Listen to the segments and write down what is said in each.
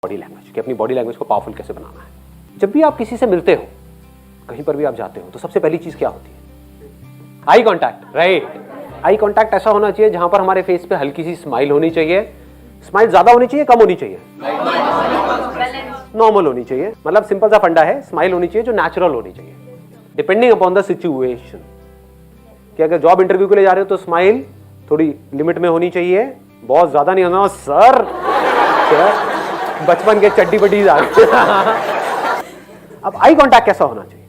Body language, कि अपनी body language को पावरफुल कैसे बनाना है। जब भी आप किसी से मिलते हो, कहीं पर भी आप जाते हो, तो सबसे पहली चीज क्या होती है? Eye contact, right. Eye contact ऐसा होना चाहिए जहां पर हमारे फेस पे हल्की सी स्माइल होनी चाहिए। स्माइल ज्यादा होनी चाहिए, कम होनी चाहिए? नॉर्मल होनी चाहिए। मतलब सिंपल सा फंडा है, स्माइल होनी चाहिए जो नेचुरल होनी चाहिए, डिपेंडिंग अपॉन द सिचुएशन। कि अगर जॉब इंटरव्यू के लिए जा रहे हो तो स्माइल थोड़ी लिमिट में होनी चाहिए, बहुत ज्यादा नहीं होना। सर बचपन के चड्डी बड्डी आ गए। अब आई कांटेक्ट कैसा होना चाहिए?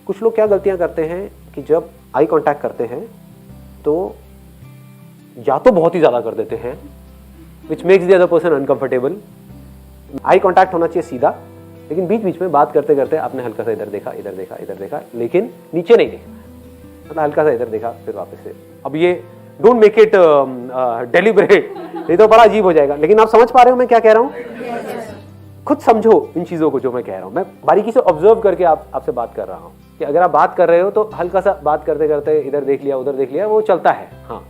कुछ लोग क्या गलतियां करते हैं कि जब आई कांटेक्ट करते हैं तो या तो बहुत ही ज्यादा कर देते हैं, which makes the other person uncomfortable. Eye contact होना चाहिए सीधा, लेकिन बीच बीच में बात करते करते आपने हल्का सा इधर देखा, इधर देखा, इधर देखा, लेकिन नीचे नहीं देखा, मतलब हल्का सा इधर देखा फिर वापस से। अब ये डोंट मेक इट डेलिबरेट, नहीं तो बड़ा अजीब हो जाएगा। लेकिन आप समझ पा रहे हो मैं क्या कह रहा हूं? खुद समझो इन चीजों को जो मैं कह रहा हूं। मैं बारीकी से ऑब्जर्व करके आपसे बात कर रहा हूं कि अगर आप बात कर रहे हो तो हल्का सा बात करते करते इधर देख लिया, उधर देख लिया, वो चलता है। हाँ,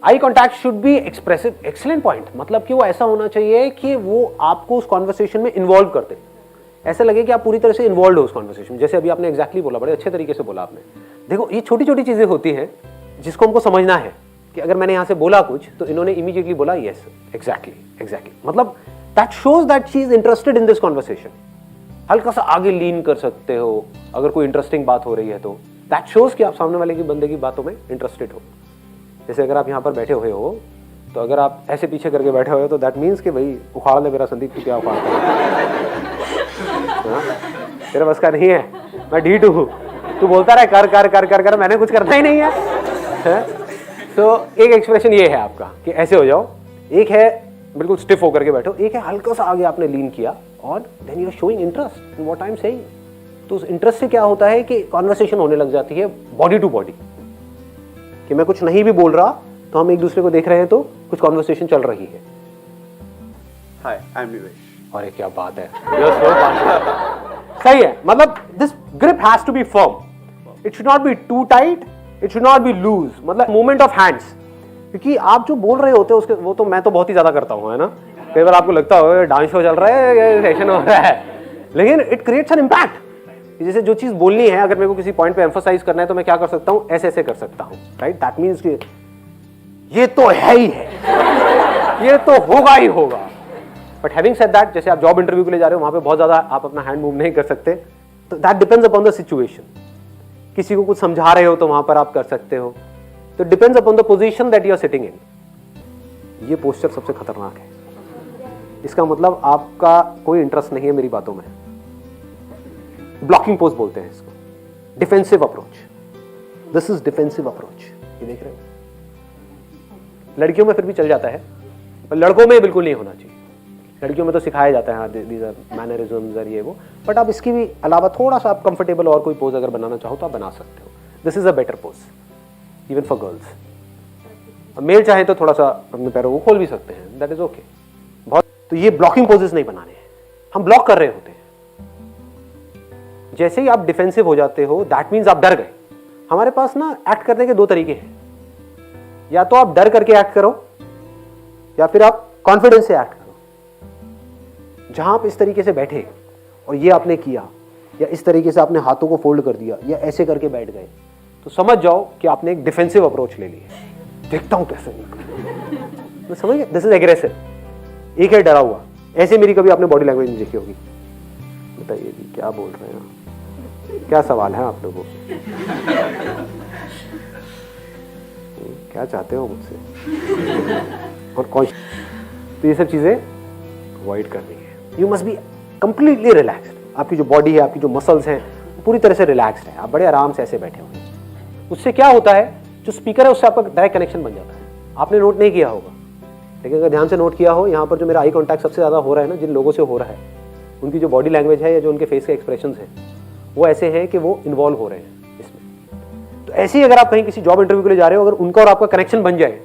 eye contact should be expressive. Excellent point. मतलब कि वो ऐसा होना चाहिए कि वो आपको उस कॉन्वर्सेशन में इन्वॉल्व करते, ऐसा लगे कि आप पूरी तरह से इन्वॉल्व हो उस कॉन्वर्सेशन। जैसे अभी आपने एग्जैक्टली बोला, बड़े अच्छे तरीके से बोला आपने। देखो, ये छोटी छोटी चीजें होती हैं जिसको हमको समझना है कि अगर मैंने यहां से बोला कुछ तो इन्होंने इमीडिएटली बोला यस, एग्जैक्टली। मतलब that shows that she is interested in this conversation. हल्का सा आगे लीन कर सकते हो अगर कोई इंटरेस्टिंग बात हो रही है तो। दैट शोज कि आप सामने वाले की बंदे की बातों में इंटरेस्टेड हो। जैसे अगर आप यहाँ पर बैठे हुए हो तो अगर आप ऐसे पीछे करके बैठे हुए हो तो दैट मीन्स कि भाई उखाड़ ले मेरा संदीप, तू क्या उखाड़ता है? तेरा बस का नहीं है, मैं ढीठ हूँ, तू बोलता रहे कर कर कर कर कर, मैंने कुछ करना ही नहीं है। तो एक एक्सप्रेशन ये है आपका कि ऐसे हो जाओ, एक है बिल्कुल स्टिफ होकर के बैठो, एक है हल्का सा आगे आपने लीन किया और then you are showing interest in what I am saying. तो उस इंटरेस्ट से क्या होता है कि कॉन्वर्सेशन होने लग जाती है बॉडी टू बॉडी, कि मैं कुछ नहीं भी बोल रहा तो हम एक दूसरे को देख रहे हैं तो कुछ कॉन्वर्सेशन चल रही है। हाय, आई एम निवेश। अरे क्या बात है, सही है। मतलब this grip has to be firm, it should not be too tight, it should not be loose. मतलब मूवमेंट ऑफ हैंड्स, क्योंकि आप जो बोल रहे होते हो उसके, वो तो मैं तो बहुत ही ज्यादा करता हूँ, है ना। कई बार आपको लगता हो डांस शो चल रहा है, सेशन हो रहा है, लेकिन इट क्रिएट्स एन इम्पैक्ट। जैसे जो चीज बोलनी है, अगर मेरे को किसी पॉइंट पे एम्फसाइज करना है तो मैं क्या कर सकता हूँ, ऐसे ऐसे कर सकता हूँ, राइट। दैट मीन्स कि ये तो है ही है, ये तो होगा ही होगा। बट हैविंग सेड दैट, जैसे आप जॉब इंटरव्यू के लिए जा रहे हो, वहां पे बहुत ज्यादा आप अपना हैंड मूव नहीं कर सकते, तो that depends upon the situation. किसी को कुछ समझा रहे हो तो वहां पर आप कर सकते हो, तो depends upon the position that you are sitting in. ये पोस्चर सबसे खतरनाक है। इसका मतलब आपका कोई इंटरेस्ट नहीं है मेरी बातों में। ब्लॉकिंग पोज बोलते हैं इसको, defensive approach. This is defensive approach. ये देख रहे हो, लड़कियों में फिर भी चल जाता है, पर लड़कों में बिल्कुल नहीं होना चाहिए। लड़कियों में तो सिखाया जाता है, हाँ दीज आर मैनरिज्म्स और ये वो, बट आप इसकी भी अलावा थोड़ा सा आप कंफर्टेबल और कोई पोज अगर बनाना चाहो तो आप बना सकते हो। This is a better pose even for girls. Male चाहे तो थोड़ा सा अपने पैरों को खोल भी सकते हैं, दैट इज ओके। बहुत तो ये ब्लॉकिंग पोजेस नहीं बनाने हैं, हम ब्लॉक कर रहे होते हैं। जैसे ही आप डिफेंसिव हो जाते हो, दैट मीन्स आप डर गए। हमारे पास ना एक्ट करने के दो तरीके हैं, या तो आप डर करके एक्ट करो या फिर आप कॉन्फिडेंस से एक्ट करो। जहां आप इस तरीके से बैठे और ये आपने किया, या इस तरीके से आपने हाथों को फोल्ड कर दिया, या ऐसे करके बैठ गए, तो समझ जाओ कि आपने एक डिफेंसिव अप्रोच ले लिया। देखता हूं कैसे मैं समझ गया, दिस इज एग्रेसिव। एक है डरा हुआ, ऐसे मेरी कभी आपने बॉडी लैंग्वेज नहीं देखी होगी। बताइए जी क्या बोल रहे हैं, क्या सवाल है आप लोगों को, क्या चाहते हो मुझसे, और कौन। तो ये सब चीजें अवॉइड करनी है। You must be completely relaxed. आपकी जो बॉडी है, आपकी जो मसल्स हैं, पूरी तरह से रिलैक्स्ड है। आप बड़े आराम से ऐसे बैठे हुए हैं। उससे क्या होता है, जो स्पीकर है उससे आपका डायरेक्ट कनेक्शन बन जाता है। आपने नोट नहीं किया होगा, लेकिन अगर ध्यान से नोट किया हो, यहाँ पर जो मेरा आई कॉन्टैक्ट सबसे ज्यादा हो रहा है ना, जिन लोगों से हो रहा है, उनकी जो बॉडी लैंग्वेज है या जो उनके फेस के एक्सप्रेशंस हैं, वो ऐसे हैं कि वो इन्वॉल्व हो रहे हैं इसमें। तो ऐसे ही अगर आप कहीं किसी जॉब इंटरव्यू के लिए जा रहे हो, अगर उनका और आपका कनेक्शन बन जाए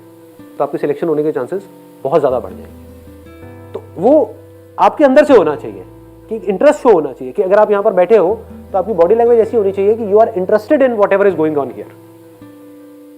तो आपके सिलेक्शन होने के चांसेस बहुत ज्यादा बढ़ जाएंगे। तो वो आपके अंदर से होना चाहिए कि इंटरेस्ट शो होना चाहिए कि अगर आप यहाँ पर बैठे हो तो आपकी बॉडी लैंग्वेज ऐसी होनी चाहिए कि you are interested in whatever is going on here.